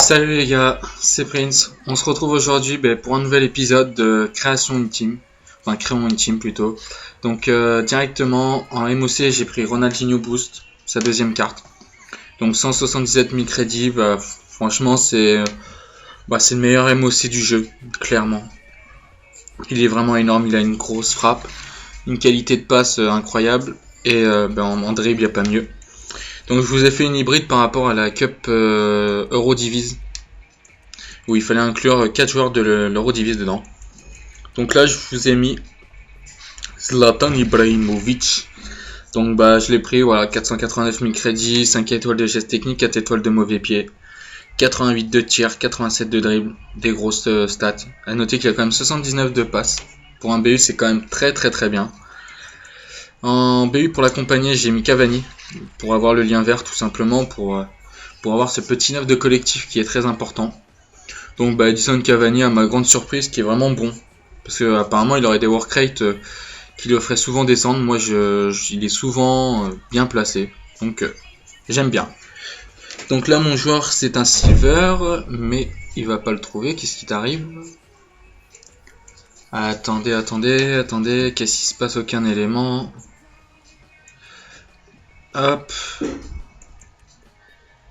Salut les gars, c'est Prince. On se retrouve aujourd'hui pour un nouvel épisode de Création Ultime. Enfin, Créons Ultime plutôt. Donc directement en MOC, j'ai pris Ronaldinho Boost, sa deuxième carte. Donc 177 000 crédits, franchement c'est le meilleur MOC du jeu, clairement. Il est vraiment énorme, il a une grosse frappe, une qualité de passe incroyable. Et en dribble, il n'y a pas mieux. Donc je vous ai fait une hybride par rapport à la Cup Eurodivise, où il fallait inclure 4 joueurs de l'Eurodivise dedans. Donc là je vous ai mis Zlatan Ibrahimovic. Donc je l'ai pris, voilà, 489 000 crédits, 5 étoiles de geste technique, 4 étoiles de mauvais pied, 88 de tir, 87 de dribble, des grosses stats. A noter qu'il y a quand même 79 de passes. Pour un BU c'est quand même très bien. En BU pour l'accompagner, j'ai mis Cavani pour avoir le lien vert, tout simplement pour avoir ce petit neuf de collectif qui est très important. Donc Edison Cavani, à ma grande surprise, qui est vraiment bon, parce que apparemment il aurait des work rates qui le feraient souvent descendre. Moi il est souvent bien placé, donc j'aime bien. Donc là mon joueur c'est un silver, mais il va pas le trouver. Qu'est-ce qui t'arrive? Attendez, qu'est-ce qui se passe? Aucun élément. Hop.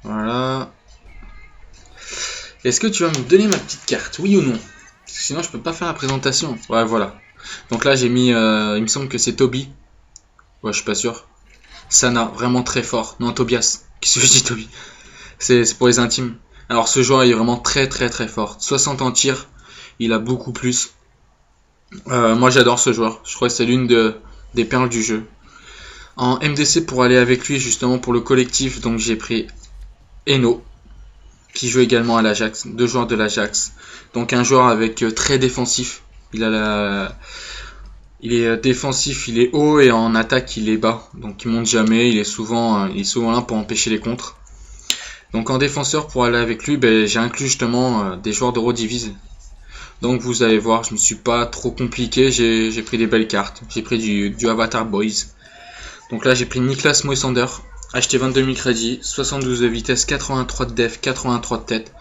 Voilà. Est-ce que tu vas me donner ma petite carte, oui ou non? Parce que sinon je peux pas faire la présentation. Ouais, voilà. Donc là j'ai mis, il me semble que c'est Toby. Ouais, je suis pas sûr. Sana, vraiment très fort. Non, Tobias. Qu'est-ce que je dis, Toby? C'est pour les intimes. Alors ce joueur il est vraiment très fort. 60 en tir, il a beaucoup plus. Moi j'adore ce joueur. Je crois que c'est l'une des perles du jeu. En MDC, pour aller avec lui justement pour le collectif, donc j'ai pris Eno, qui joue également à l'Ajax, 2 joueurs de l'Ajax. Donc un joueur avec très défensif. Il est défensif, il est haut, et en attaque il est bas. Donc il monte jamais, il est souvent là pour empêcher les contres. Donc en défenseur, pour aller avec lui, j'ai inclus justement des joueurs d'Eurodivise. Donc vous allez voir, je me suis pas trop compliqué, j'ai pris des belles cartes. J'ai pris du Avatar Boys. Donc là j'ai pris Niklas Moisander, acheté 22 000 crédits, 72 de vitesse, 83 de def, 83 de tête.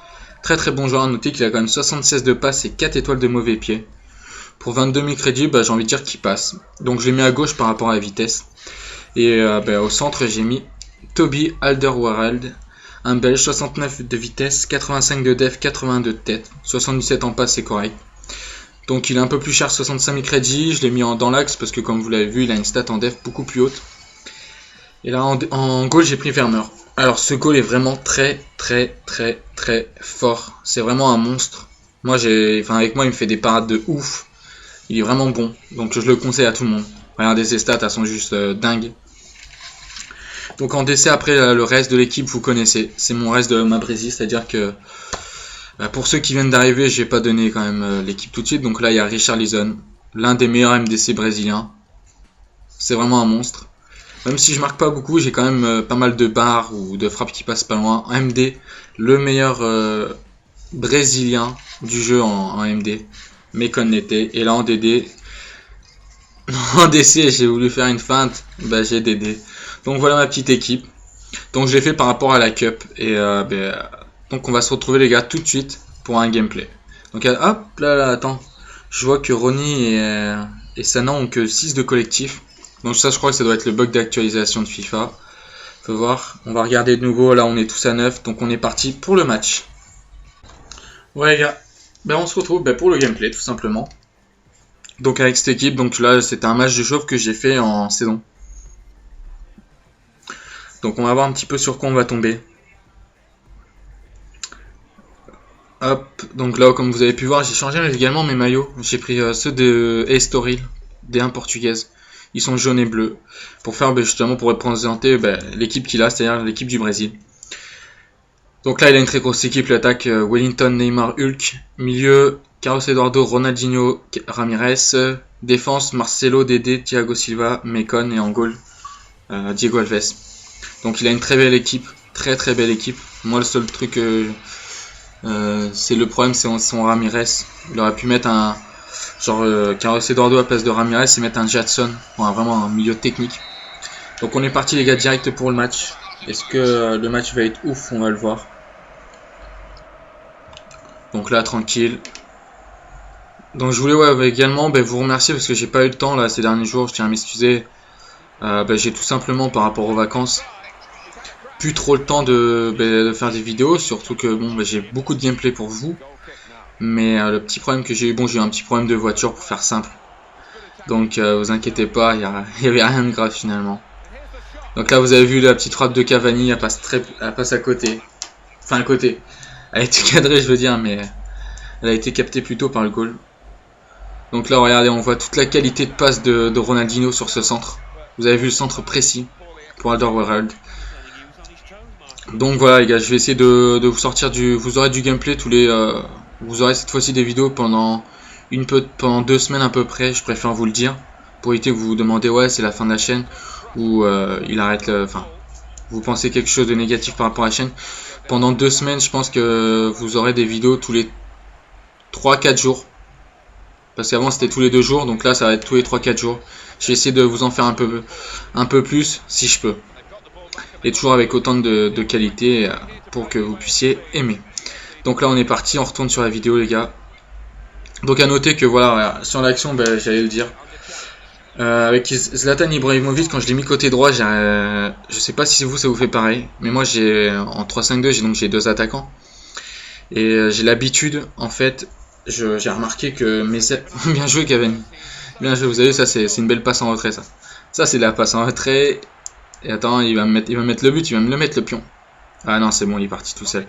Très bon joueur, à noter qu'il a quand même 76 de passe et 4 étoiles de mauvais pied. Pour 22 000 crédits, j'ai envie de dire qu'il passe. Donc je l'ai mis à gauche par rapport à la vitesse. Et au centre j'ai mis Toby Alderweireld, un belge, 69 de vitesse, 85 de def, 82 de tête, 77 en passe, c'est correct. Donc il est un peu plus cher, 65 000 crédits, je l'ai mis dans l'axe parce que comme vous l'avez vu, il a une stat en def beaucoup plus haute. Et là en goal j'ai pris Vermeer. Alors ce goal est vraiment très fort. C'est vraiment un monstre. Avec moi il me fait des parades de ouf. Il est vraiment bon. Donc je le conseille à tout le monde. Regardez ses stats, elles sont juste dingues. Donc en DC après le reste de l'équipe vous connaissez. C'est mon reste de ma Brésil, c'est-à-dire que pour ceux qui viennent d'arriver, j'ai pas donné quand même l'équipe tout de suite. Donc là il y a Richarlison, l'un des meilleurs MDC brésiliens. C'est vraiment un monstre. Même si je marque pas beaucoup, j'ai quand même pas mal de barres ou de frappes qui passent pas loin. En MD, le meilleur brésilien du jeu en MD, Mekonete. Et là en DD, en DC, j'ai voulu faire une feinte, j'ai DD. Donc voilà ma petite équipe. Donc je l'ai fait par rapport à la Cup. Et donc on va se retrouver les gars tout de suite pour un gameplay. Donc hop, là, attends. Je vois que Ronnie et Sana ont que 6 de collectif. Donc ça je crois que ça doit être le bug d'actualisation de FIFA. Faut voir, on va regarder de nouveau, là on est tous à 9, donc on est parti pour le match. Ouais les gars, on se retrouve pour le gameplay tout simplement. Donc avec cette équipe, donc là c'était un match de chauffe que j'ai fait en saison. Donc on va voir un petit peu sur quoi on va tomber. Hop, donc là comme vous avez pu voir j'ai changé également mes maillots. J'ai pris ceux de Estoril, des 1 portugaises. Ils sont jaunes et bleus. Pour faire justement pour représenter l'équipe qu'il a, c'est-à-dire l'équipe du Brésil. Donc là il a une très grosse équipe, l'attaque Wellington, Neymar, Hulk. Milieu, Carlos Eduardo, Ronaldinho, Ramirez. Défense, Marcelo, Dede, Thiago Silva, Mekon, et en goal, Diego Alves. Donc il a une très belle équipe, très belle équipe. Moi le seul truc, c'est le problème, c'est son Ramirez. Il aurait pu mettre un... Carlos Eduardo à la place de Ramirez et mettre un Jadson, vraiment un milieu technique. Donc on est parti les gars direct pour le match. Est-ce que le match va être ouf? On va le voir. Donc là, tranquille. Donc je voulais également vous remercier parce que j'ai pas eu le temps là ces derniers jours, je tiens à m'excuser. J'ai tout simplement par rapport aux vacances plus trop le temps de faire des vidéos, surtout que j'ai beaucoup de gameplay pour vous. Mais le petit problème que j'ai eu, j'ai eu un petit problème de voiture pour faire simple. Donc vous inquiétez pas, il y avait rien de grave finalement. Donc là vous avez vu la petite frappe de Cavani, elle passe à côté. Enfin à côté. Elle a été cadrée je veux dire, mais elle a été captée plutôt par le goal. Donc là regardez, on voit toute la qualité de passe de Ronaldinho sur ce centre. Vous avez vu le centre précis pour Alderweireld. Donc voilà les gars, je vais essayer de vous sortir vous aurez du gameplay vous aurez cette fois-ci des vidéos pendant 2 semaines à peu près, je préfère vous le dire, pour éviter que vous vous demandez ouais c'est la fin de la chaîne, ou il arrête vous pensez quelque chose de négatif par rapport à la chaîne. Pendant 2 semaines je pense que vous aurez des vidéos tous les 3-4 jours. Parce qu'avant c'était tous les 2 jours, donc là ça va être tous les 3-4 jours. Je vais essayer de vous en faire un peu plus si je peux. Et toujours avec autant de qualité pour que vous puissiez aimer. Donc là on est parti, on retourne sur la vidéo les gars. Donc à noter que voilà, sur l'action, j'allais le dire. Avec Zlatan Ibrahimovic, quand je l'ai mis côté droit, je sais pas si vous ça vous fait pareil. Mais moi en 3-5-2, j'ai 2 attaquants. Et j'ai l'habitude en fait. J'ai remarqué que bien joué Cavani, bien joué, vous avez vu ça c'est une belle passe en retrait ça c'est de la passe en retrait. Et attends, il va mettre le but, il va me le mettre le pion. Ah non c'est bon, il est parti tout seul.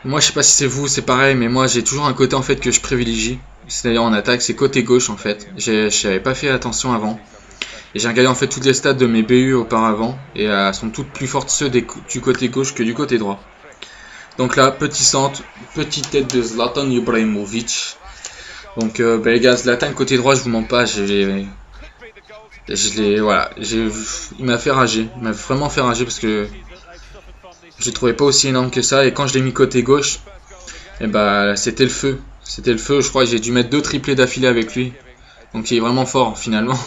Moi je sais pas si c'est vous, c'est pareil, mais moi j'ai toujours un côté en fait que je privilégie, c'est-à-dire en attaque, c'est côté gauche en fait. J'avais pas fait attention avant. Et j'ai regardé en fait toutes les stats de mes BU auparavant, et elles sont toutes plus fortes ceux du côté gauche que du côté droit. Donc là, petit centre, petite tête de Zlatan Ibrahimovic. Donc les gars, Zlatan côté droit, je vous mens pas, il m'a fait rager, il m'a vraiment fait rager parce que je le trouvais pas aussi énorme que ça. Et quand je l'ai mis côté gauche, c'était le feu, je crois que j'ai dû mettre 2 triplés d'affilée avec lui. Donc il est vraiment fort finalement.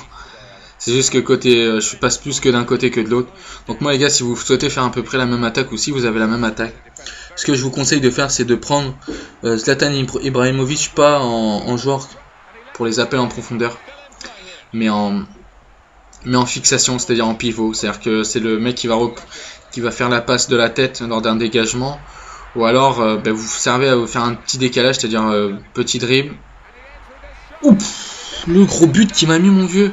C'est juste que je passe plus que d'un côté que de l'autre. Donc moi les gars, si vous souhaitez faire à peu près la même attaque, ou si vous avez la même attaque, ce que je vous conseille de faire, c'est de prendre Zlatan Ibrahimovic pas en joueur pour les appels en profondeur, mais en fixation, c'est-à-dire en pivot. C'est-à-dire que c'est le mec qui va faire la passe de la tête lors d'un dégagement, ou alors vous servez à vous faire un petit décalage, c'est-à-dire petit dribble. Oups, le gros but qui m'a mis mon vieux.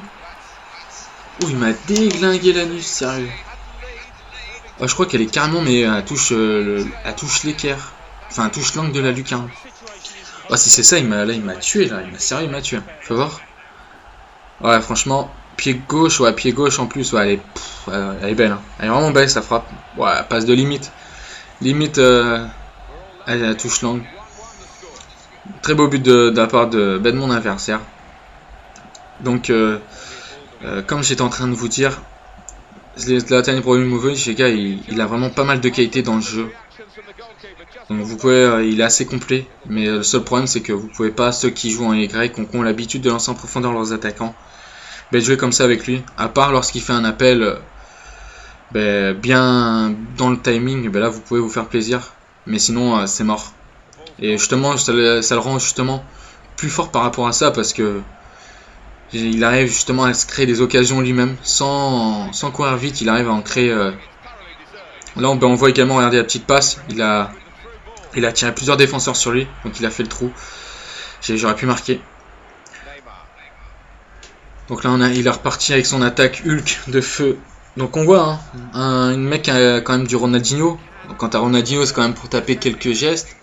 Oh, il m'a déglingué l'anus, sérieux. Oh, je crois qu'elle est carrément, mais elle touche l'équerre. Enfin, elle touche l'angle de la lucarne. Oh, si c'est ça, il m'a tué, là. Il m'a tué. Faut voir. Ouais, franchement, pied gauche en plus. Ouais, elle est belle. Hein. Elle est vraiment belle, sa frappe. Ouais, elle passe de limite. Elle touche l'angle. Très beau but de la part de mon adversaire. Donc, comme j'étais en train de vous dire, Zlatan Ibrahimovic, les gars, il a vraiment pas mal de qualité dans le jeu. Donc vous pouvez, il est assez complet, mais le seul problème c'est que vous pouvez pas, ceux qui jouent en Y, qui ont l'habitude de lancer en profondeur leurs attaquants, jouer comme ça avec lui, à part lorsqu'il fait un appel bien dans le timing, là vous pouvez vous faire plaisir, mais sinon c'est mort. Et justement ça le rend justement plus fort par rapport à ça, parce que il arrive justement à se créer des occasions lui-même, sans courir vite, il arrive à en créer. Là on voit également, regardez la petite passe, il a tiré plusieurs défenseurs sur lui, donc il a fait le trou. J'aurais pu marquer. Donc là il est reparti avec son attaque Hulk de feu. Donc on voit une mec qui a quand même du Ronaldinho. Donc quand t'as Ronaldinho, c'est quand même pour taper quelques gestes.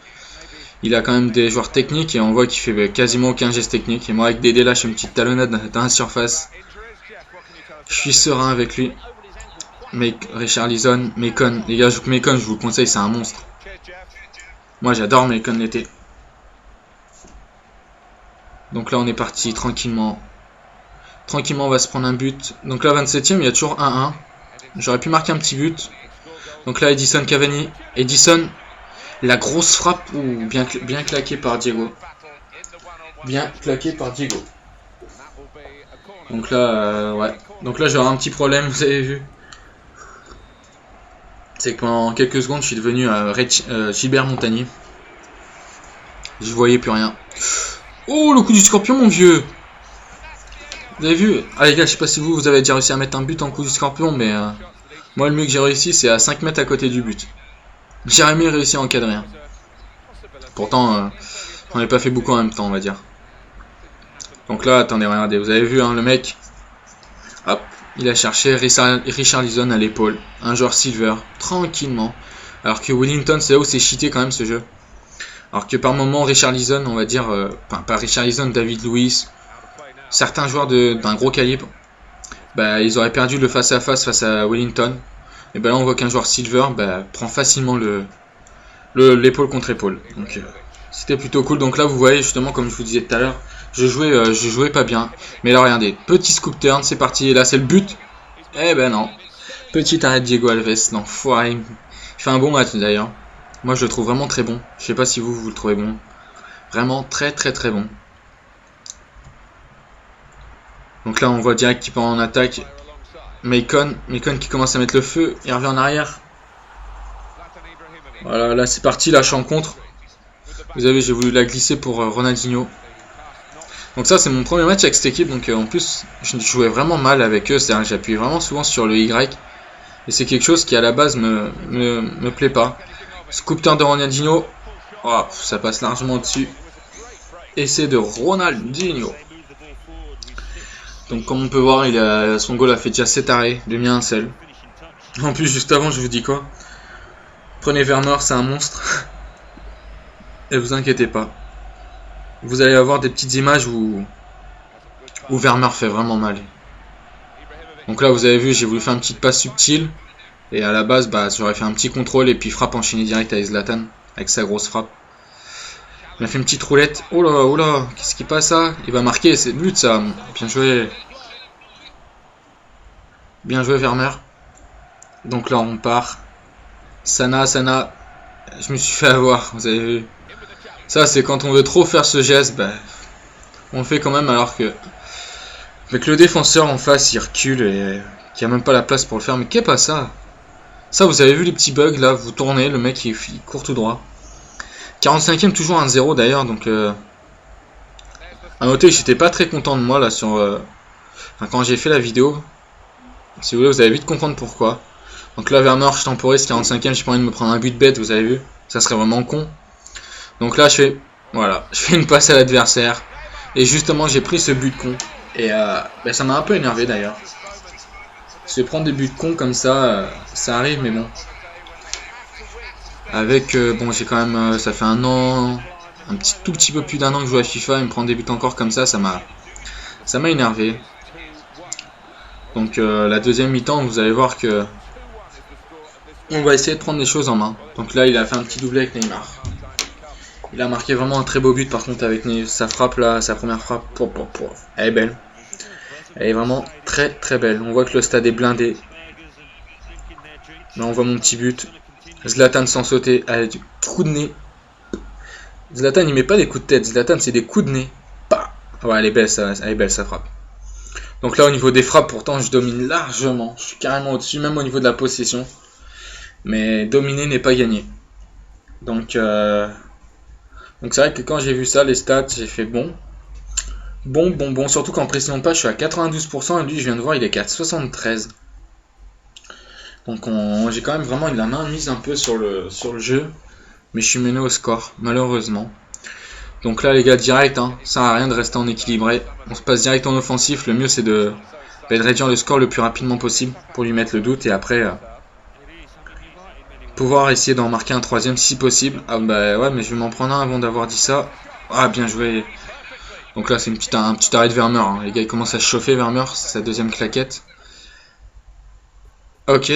Il a quand même des joueurs techniques et on voit qu'il fait quasiment aucun geste technique. Et moi avec Dédé là, je fais une petite talonnade dans la surface. Je suis serein avec lui. Richarlison, Macon, les gars, Macon, je vous le conseille, c'est un monstre. Moi j'adore Macon l'été. Donc là on est parti tranquillement. Tranquillement on va se prendre un but. Donc là 27ème, il y a toujours 1-1. J'aurais pu marquer un petit but. Donc là Edison Cavani. Edison, la grosse frappe, bien claquée par Diego. Bien claqué par Diego. Donc là, ouais. Donc là j'aurai un petit problème, vous avez vu. C'est que pendant quelques secondes je suis devenu Gilbert Montagnier. Je voyais plus rien. Oh, le coup du scorpion, mon vieux. Vous avez vu? Ah les gars, je sais pas si vous avez déjà réussi à mettre un but en coup du scorpion, mais moi le mieux que j'ai réussi c'est à 5 mètres à côté du but. J'ai jamais réussi à encadrer. Hein. Pourtant, on n'a pas fait beaucoup en même temps, on va dire. Donc là, attendez, regardez, vous avez vu hein, le mec. Hop, il a cherché Richarlison à l'épaule. Un joueur silver, tranquillement. Alors que Wellington, c'est là où c'est cheaté quand même ce jeu. Alors que par moment, Richarlison, on va dire, pas Richarlison, David Luiz, certains joueurs d'un gros calibre, bah, ils auraient perdu le face-à-face face à Wellington. Et ben là, on voit qu'un joueur silver bah, prend facilement l'épaule contre épaule. Donc, c'était plutôt cool. Donc là, vous voyez, justement, comme je vous disais tout à l'heure, je jouais pas bien. Mais là, regardez, petit scoop turn, c'est parti. Et là, c'est le but. Eh ben non. Petit arrêt de Diego Alves, l'enfoiré. Il fait un bon match d'ailleurs. Moi, je le trouve vraiment très bon. Je sais pas si vous le trouvez bon. Vraiment très très bon. Donc là, on voit direct qu'il part en attaque. Macon qui commence à mettre le feu. Il revient en arrière. Voilà, là c'est parti, là je suis en contre. Vous avez, j'ai voulu la glisser pour Ronaldinho. Donc ça c'est mon premier match avec cette équipe. Donc en plus, je jouais vraiment mal avec eux. C'est-à-dire que j'appuie vraiment souvent sur le Y. Et c'est quelque chose qui à la base me plaît pas. Scoop turn de Ronaldinho. Oh, ça passe largement dessus. Essai de Ronaldinho. Donc comme on peut voir, son goal a fait déjà 7 arrêts, il a mis un seul. En plus juste avant je vous dis quoi? Prenez Vermeer, c'est un monstre. Et vous inquiétez pas. Vous allez avoir des petites images où Vermeer fait vraiment mal. Donc là vous avez vu, j'ai voulu faire une petite passe subtile. Et à la base bah, j'aurais fait un petit contrôle et puis frappe enchaînée direct avec Zlatan. Avec sa grosse frappe. Il a fait une petite roulette. Oh là, qu'est-ce qui passe ça? Il va marquer, c'est le but ça. Bien joué. Bien joué Vermeer. Donc là on part. Sana. Je me suis fait avoir, vous avez vu. Ça c'est quand on veut trop faire ce geste, bah, on le fait quand même alors que avec le défenseur en face il recule et qu'il n'y a même pas la place pour le faire. Mais qu'est pas ça? Ça vous avez vu les petits bugs là, vous tournez, le mec il court tout droit. 45ème toujours 1-0 d'ailleurs, donc à noter que j'étais pas très content de moi là sur quand j'ai fait la vidéo. Si vous voulez vous allez vite comprendre pourquoi. Donc là Vermeer je temporise 45ème, j'ai pas envie de me prendre un but bête, vous avez vu. Ça serait vraiment con. Donc là je fais une passe à l'adversaire. Et justement j'ai pris ce but con. Et ça m'a un peu énervé d'ailleurs. Se prendre des buts cons comme ça, ça arrive mais bon. Avec bon j'ai quand même ça fait un an, tout petit peu plus d'un an que je joue à FIFA, et me prendre des buts encore comme ça m'a énervé. Donc la deuxième mi-temps vous allez voir que on va essayer de prendre les choses en main. Donc là il a fait un petit doublé avec Neymar. Il a marqué vraiment un très beau but par contre avec sa frappe là, sa première frappe. Elle est belle. Elle est vraiment très très belle. On voit que le stade est blindé. Là on voit mon petit but. Zlatan sans sauter, allez, du coup de nez. Zlatan il met pas des coups de tête, Zlatan c'est des coups de nez. Bah. Ouais, elle est belle sa frappe. Donc là au niveau des frappes pourtant je domine largement. Je suis carrément au-dessus, même au niveau de la possession. Mais dominer n'est pas gagné. Donc c'est vrai que quand j'ai vu ça, les stats, j'ai fait bon. Surtout qu'en pressant pas, je suis à 92% et lui je viens de voir il est qu'à 73%. Donc j'ai quand même vraiment la main mise un peu sur le jeu. Mais je suis mené au score, malheureusement. Donc là les gars, direct, ça sert à rien de rester en équilibré. On se passe direct en offensif. Le mieux c'est de réduire le score le plus rapidement possible pour lui mettre le doute. Et après pouvoir essayer d'en marquer un troisième si possible. Ah bah ouais mais je vais m'en prendre un avant d'avoir dit ça. Ah bien joué. Donc là c'est un petit arrêt de Vermeer. Les gars ils commencent à se chauffer Vermeer, c'est sa deuxième claquette. Ok,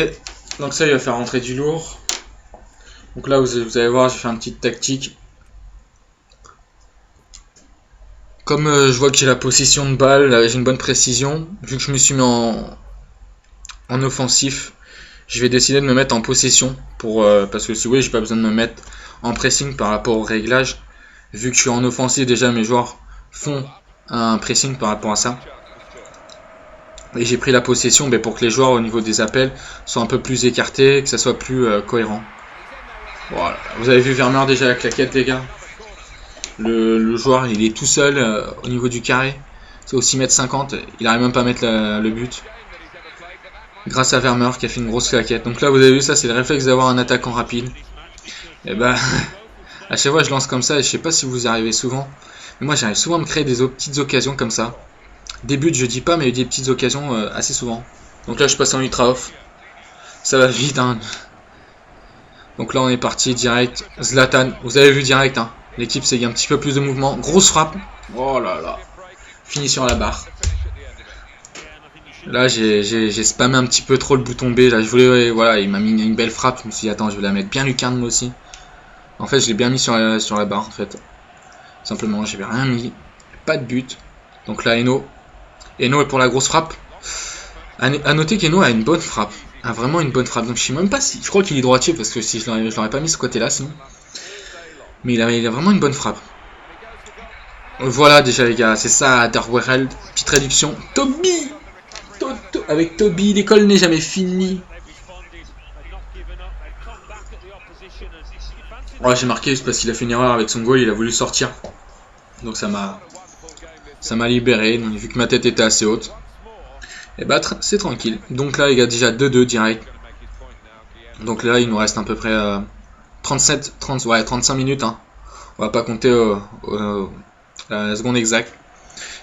donc ça il va faire rentrer du lourd. Donc là vous allez voir, j'ai fait une petite tactique. Comme je vois que j'ai la possession de balle, j'ai une bonne précision. Vu que je me suis mis en offensif, je vais décider de me mettre en possession. Parce que si vous voulez, j'ai pas besoin de me mettre en pressing par rapport au réglage. Vu que je suis en offensif, déjà mes joueurs font un pressing par rapport à ça. Et j'ai pris la possession pour que les joueurs au niveau des appels soient un peu plus écartés, que ça soit plus cohérent. Voilà. Vous avez vu Vermeer déjà la claquette les gars. Le joueur, il est tout seul au niveau du carré. C'est au 6,50 m. Il arrive même pas à mettre le but. Grâce à Vermeer qui a fait une grosse claquette. Donc là, vous avez vu, ça, c'est le réflexe d'avoir un attaquant rapide. Et bah, à chaque fois, je lance comme ça. Et je sais pas si vous y arrivez souvent. Mais moi, j'arrive souvent à me créer des petites occasions comme ça. Des buts, je dis pas, mais des petites occasions assez souvent. Donc là, je passe en ultra off. Ça va vite, hein. Donc là, on est parti direct. Zlatan, vous avez vu direct, hein. L'équipe, c'est un petit peu plus de mouvement. Grosse frappe. Oh là là. Fini sur la barre. Là, j'ai spammé un petit peu trop le bouton B. Là, je voulais, voilà, il m'a mis une belle frappe. Je me suis dit, attends, je vais la mettre bien lucarne moi aussi. En fait, je l'ai bien mis sur la barre, en fait. Simplement, j'avais rien mis. Pas de but. Donc là, Eno. Eno est pour la grosse frappe. À noter qu'Eno a une bonne frappe. A vraiment une bonne frappe. Donc je sais même pas si. Je crois qu'il est droitier parce que si je l'aurais pas mis ce côté-là sinon. Mais il a vraiment une bonne frappe. Voilà déjà les gars, c'est ça Darwereld. Petite réduction. Toby avec Toby, l'école n'est jamais finie. Oh, j'ai marqué juste parce qu'il a fait une erreur avec son goal, il a voulu sortir. Donc ça m'a libéré, donc, vu que ma tête était assez haute. Et bah c'est tranquille. Donc là les gars, déjà 2-2 direct. Donc là il nous reste à peu près 35 minutes. Hein. On va pas compter la seconde exacte.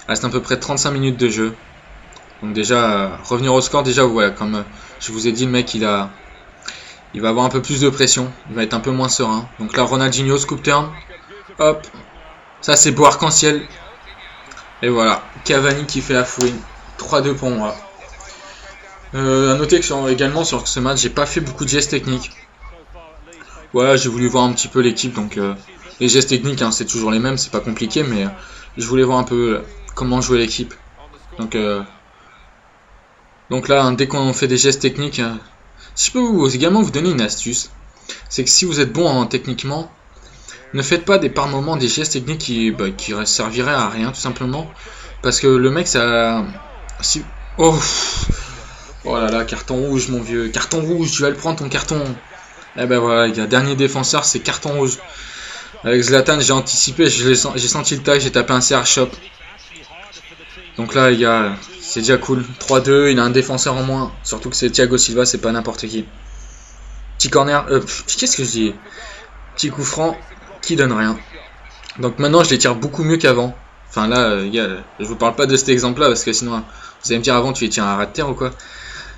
Il reste à peu près 35 minutes de jeu. Donc déjà, revenir au score, déjà voilà, comme je vous ai dit, le mec il va avoir un peu plus de pression. Il va être un peu moins serein. Donc là Ronaldinho, scoop turn. Hop. Ça c'est beau arc-en-ciel. Et voilà. Cavani qui fait la fouine. 3-2 pour moi. À noter que également sur ce match, j'ai pas fait beaucoup de gestes techniques. Voilà, j'ai voulu voir un petit peu l'équipe. Donc les gestes techniques, hein, c'est toujours les mêmes, c'est pas compliqué, mais je voulais voir un peu comment jouer l'équipe. Donc là, hein, dès qu'on fait des gestes techniques, si je peux également vous donner une astuce, c'est que si vous êtes bon techniquement, ne faites pas par moments des gestes techniques qui serviraient à rien, tout simplement, parce que le mec, ça, si, oh là là, carton rouge, mon vieux, carton rouge, tu vas le prendre ton carton. Eh ben voilà, les gars, dernier défenseur, c'est carton rouge. Avec Zlatan, j'ai anticipé, j'ai senti le tag, j'ai tapé un CR shop. Donc là, les gars, c'est déjà cool. 3-2, il a un défenseur en moins. Surtout que c'est Thiago Silva, c'est pas n'importe qui. Petit corner, qu'est-ce que je dis? Petit coup franc qui donne rien. Donc maintenant, je les tire beaucoup mieux qu'avant. Enfin là, les gars, je vous parle pas de cet exemple-là parce que sinon, vous allez me dire avant, tu les tiens à ras de terre ou quoi?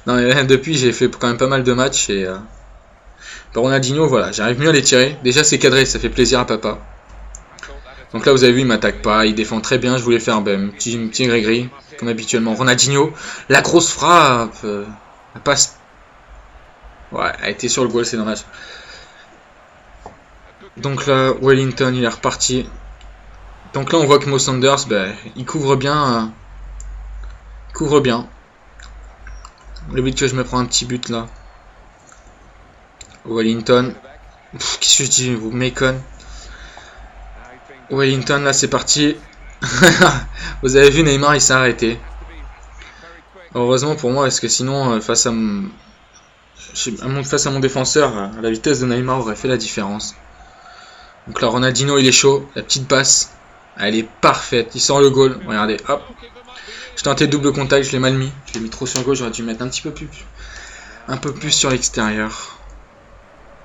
Non, mais depuis, j'ai fait quand même pas mal de matchs et Ronaldinho, voilà, j'arrive mieux à les tirer. Déjà, c'est cadré, ça fait plaisir à papa. Donc là, vous avez vu, il m'attaque pas, il défend très bien. Je voulais faire un petit gris-gris, comme habituellement. Ronaldinho, la grosse frappe. La passe. Ouais, elle était sur le goal, c'est dommage. Donc là, Wellington, il est reparti. Donc là, on voit que Mo Sanders, il couvre bien. Le but que je me prends un petit but là. Wellington. Qu'est-ce que je dis, vous Macon. Wellington, là c'est parti. Vous avez vu, Neymar il s'est arrêté. Heureusement pour moi, parce que sinon face à mon défenseur, la vitesse de Neymar aurait fait la différence. Donc là Ronaldinho il est chaud, la petite passe, elle est parfaite, il sort le goal, regardez, hop. Je tentais double contact, je l'ai mal mis, je l'ai mis trop sur le gauche, j'aurais dû mettre un peu plus sur l'extérieur.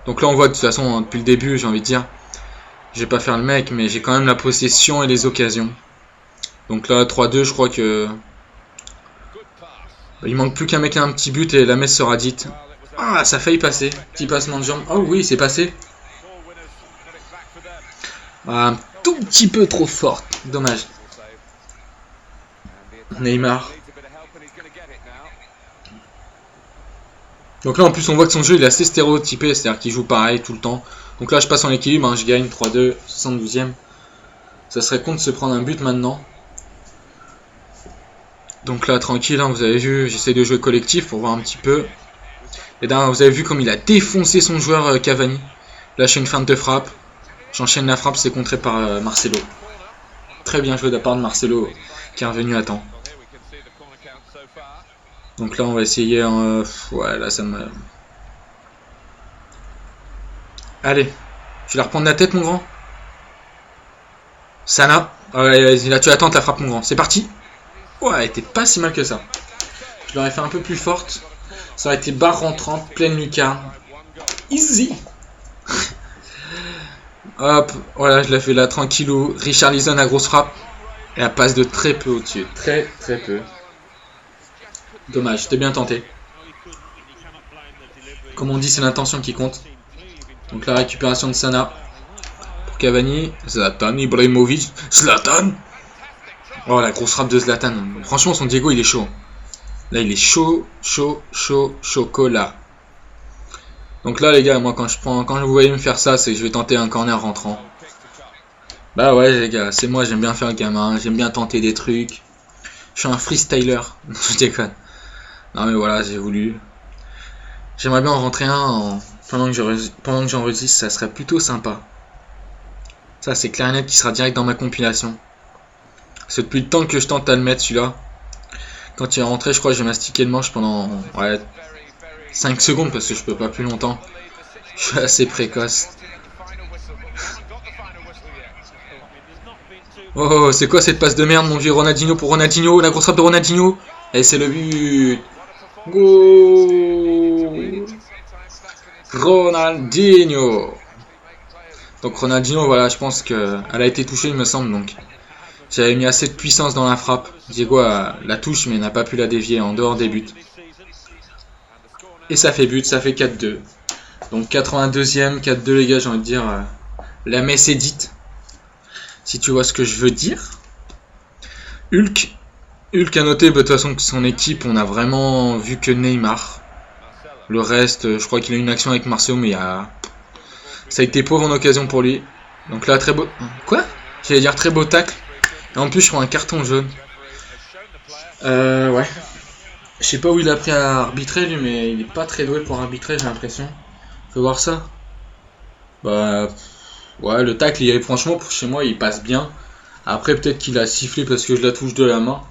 Donc là on voit de toute façon, depuis le début, j'ai envie de dire, je vais pas faire le mec, mais j'ai quand même la possession et les occasions. Donc là, 3-2, je crois que... Il manque plus qu'un mec à un petit but et la messe sera dite. Ah, ça a failli passer. Petit passement de jambe. Oh oui, c'est passé. Un tout petit peu trop forte. Dommage. Neymar. Donc là, en plus, on voit que son jeu il est assez stéréotypé. C'est-à-dire qu'il joue pareil tout le temps. Donc là, je passe en équilibre, hein, je gagne 3-2, 72e. Ça serait con de se prendre un but maintenant. Donc là, tranquille, hein, vous avez vu, j'essaie de jouer collectif pour voir un petit peu. Et là, vous avez vu comme il a défoncé son joueur Cavani. Là, je fais une feinte de frappe. J'enchaîne la frappe, c'est contré par Marcelo. Très bien joué de la part de Marcelo, qui est revenu à temps. Donc là, on va essayer... ouais, là, ça me... Allez, tu vas reprendre la tête, mon grand? Sana. Ouais, là, tu attends la frappe, mon grand. C'est parti. Ouais, elle était pas si mal que ça. Je l'aurais fait un peu plus forte. Ça aurait été barre rentrante, pleine lucarne. Easy. Hop, voilà, je l'ai fait là, tranquillou. Richarlison à grosse frappe. Et elle passe de très peu au-dessus. Très, très peu. Dommage, c'était bien tenté. Comme on dit, c'est l'intention qui compte. Donc la récupération de Sana. Pour Cavani. Zlatan, Ibrahimovic. Zlatan. Oh, la grosse frappe de Zlatan. Franchement, son Diego, il est chaud. Là, il est chaud, chaud, chaud, chocolat. Donc là, les gars, moi, quand vous voyez me faire ça, c'est que je vais tenter un corner rentrant. Bah ouais, les gars, c'est moi, j'aime bien faire le gamin, j'aime bien tenter des trucs. Je suis un freestyler. Non, je déconne. Non, mais voilà, j'ai voulu. J'aimerais bien en rentrer un pendant que j'enregistre, ça serait plutôt sympa. Ça, c'est clair et net qui sera direct dans ma compilation. C'est depuis le temps que je tente à le mettre, celui-là. Quand il est rentré, je crois que j'ai mastiqué le manche pendant 5 secondes parce que je peux pas plus longtemps. Je suis assez précoce. Oh, c'est quoi cette passe de merde, mon vieux Ronaldinho pour Ronaldinho, la grosse frappe de Ronaldinho. Et c'est le but. Goal. Ronaldinho. Donc Ronaldinho, voilà, je pense qu'elle a été touchée, il me semble, donc j'avais mis assez de puissance dans la frappe. Diego la touche, mais n'a pas pu la dévier en dehors des buts. Et ça fait but, ça fait 4-2. Donc 82e, 4-2 les gars, j'ai envie de dire, la messe est dite. Si tu vois ce que je veux dire. Hulk a noté, de toute façon, que son équipe, on a vraiment vu que Neymar. Le reste, je crois qu'il a eu une action avec Marcelo, mais ça a été pauvre en occasion pour lui. Donc là, très beau... Quoi? J'allais dire très beau tacle. Et en plus, je prends un carton jaune. Ouais. Je sais pas où il a pris à arbitrer, lui, mais il est pas très doué pour arbitrer, j'ai l'impression. Faut voir ça. Bah... Ouais, le tacle, franchement, chez moi, il passe bien. Après, peut-être qu'il a sifflé parce que je la touche de la main.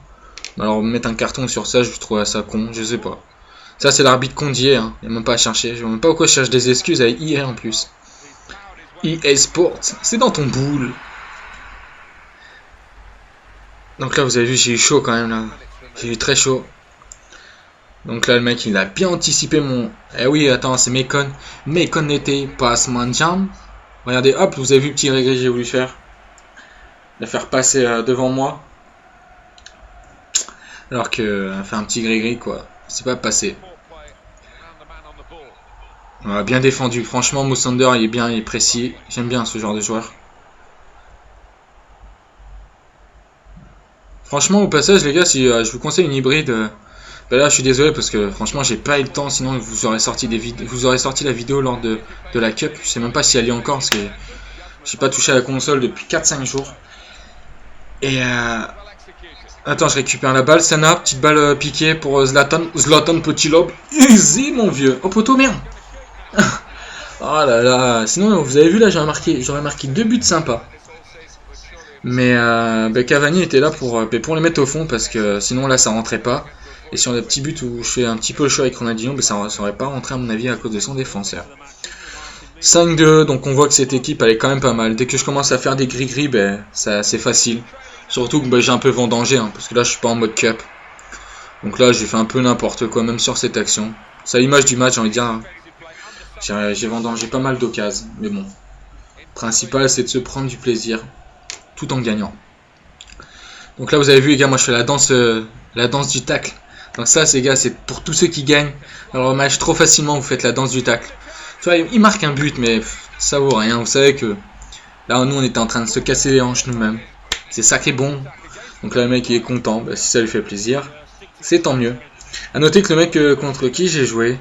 Alors, mettre un carton sur ça, je trouve ça con, je sais pas. Ça, c'est l'arbitre qu'on dit, hein. Il n'y a même pas à chercher. Je ne sais même pas pourquoi je cherche des excuses avec EA en plus. EA Sports, c'est dans ton boule. Donc là, vous avez vu, j'ai eu chaud quand même, là. J'ai eu très chaud. Donc là, le mec, il a bien anticipé mon... Eh oui, attends, c'est Mekon. Mekon n'était pas mon jam. Regardez, hop, vous avez vu le petit regret que j'ai voulu faire. La faire passer devant moi. Alors que fait un petit gris-gris, quoi. C'est pas passé. Bien défendu. Franchement, Moussander, il est précis. J'aime bien ce genre de joueur. Franchement, au passage, les gars, si je vous conseille une hybride... ben là, je suis désolé parce que franchement, j'ai pas eu le temps. Sinon, vous aurez sorti la vidéo lors de la Cup. Je sais même pas si elle y est encore parce que j'ai pas touché à la console depuis 4-5 jours. Et attends, je récupère la balle. Sana, petite balle piquée pour Zlatan. Zlatan, petit lob. Easy, mon vieux. Oh, poteau, merde. Oh là là. Sinon, vous avez vu là, j'aurais marqué 2 buts sympas. Mais Cavani était là pour les mettre au fond parce que sinon là, ça rentrait pas. Et sur des petits buts où je fais un petit peu le choix avec Ronaldinho, ça aurait pas rentré à mon avis à cause de son défenseur. 5-2, donc on voit que cette équipe elle est quand même pas mal. Dès que je commence à faire des gris-gris, c'est facile. Surtout que j'ai un peu vendangé, hein, parce que là je suis pas en mode cup. Donc là j'ai fait un peu n'importe quoi, même sur cette action. C'est à l'image du match, j'ai envie de dire. Hein. J'ai vendangé pas mal d'occasions, mais bon. Le principal c'est de se prendre du plaisir, tout en gagnant. Donc là vous avez vu les gars, moi je fais la danse du tacle. Donc ça, les gars, c'est pour tous ceux qui gagnent. Alors au match, trop facilement, vous faites la danse du tacle. Tu vois, il marque un but, mais ça vaut rien. Vous savez que là, nous, on était en train de se casser les hanches nous-mêmes. C'est ça qui est bon. Donc là, le mec, il est content. Si ça lui fait plaisir, c'est tant mieux. A noter que le mec contre qui j'ai joué,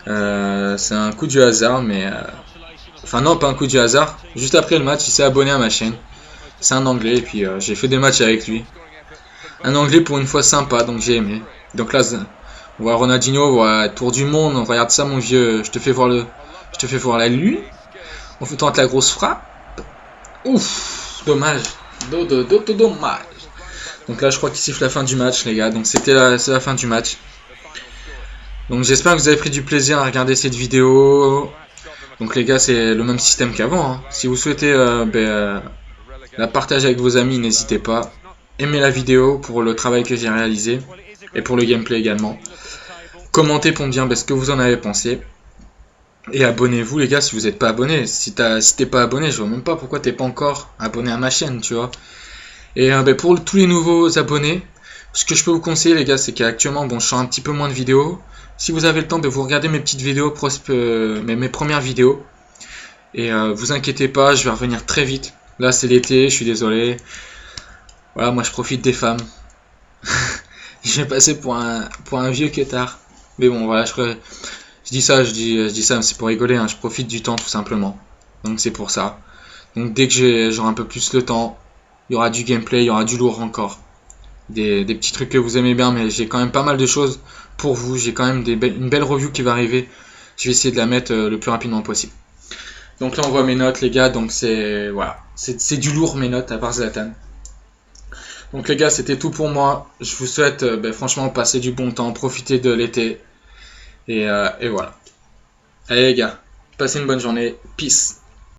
c'est un coup du hasard, mais... Enfin non, pas un coup du hasard. Juste après le match, il s'est abonné à ma chaîne. C'est un Anglais, et puis j'ai fait des matchs avec lui. Un Anglais pour une fois sympa, donc j'ai aimé. Donc là, on voit Ronaldinho, on voit Tour du Monde, on regarde ça mon vieux, je te fais voir la lune. On fait tenter la grosse frappe. Ouf, dommage. Dommage. Donc là, je crois qu'il siffle la fin du match, les gars. Donc c'est la fin du match. Donc j'espère que vous avez pris du plaisir à regarder cette vidéo. Donc les gars, c'est le même système qu'avant. Hein. Si vous souhaitez La partagez avec vos amis, n'hésitez pas. Aimez la vidéo pour le travail que j'ai réalisé et pour le gameplay également. Commentez pour me dire ce que vous en avez pensé. Et abonnez-vous les gars si vous n'êtes pas abonné. Si t'es pas abonné, je vois même pas pourquoi t'es pas encore abonné à ma chaîne, tu vois. Et pour tous les nouveaux abonnés, ce que je peux vous conseiller les gars, c'est qu'actuellement, bon, je sors un petit peu moins de vidéos. Si vous avez le temps, vous regardez mes petites vidéos, mes premières vidéos. Et vous inquiétez pas, je vais revenir très vite. Là c'est l'été, je suis désolé. Voilà, moi je profite des femmes. Je vais passer pour un vieux quêtard. Mais bon, voilà, je dis ça, mais c'est pour rigoler, hein. Je profite du temps tout simplement. Donc c'est pour ça. Donc dès que j'aurai un peu plus le temps, il y aura du gameplay, il y aura du lourd encore. Des petits trucs que vous aimez bien, mais j'ai quand même pas mal de choses pour vous. J'ai quand même une belle review qui va arriver. Je vais essayer de la mettre le plus rapidement possible. Donc là on voit mes notes les gars, donc voilà, c'est du lourd mes notes à part Zlatan. Donc les gars, c'était tout pour moi. Je vous souhaite franchement passer du bon temps, profiter de l'été. Et voilà. Allez les gars, passez une bonne journée. Peace.